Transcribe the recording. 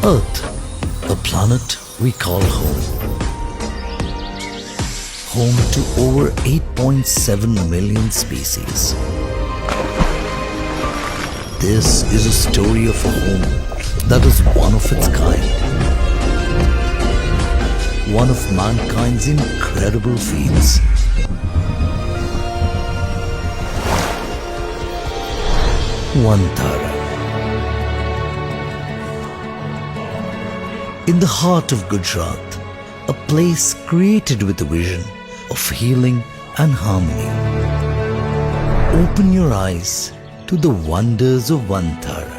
Earth, a planet we call home. Home to over 8.7 million species. This is a story of a home that is one of its kind. One of mankind's incredible feats. Vantara. In the heart of Gujarat, a place created with a vision of healing and harmony. Open your eyes to the wonders of Vantara.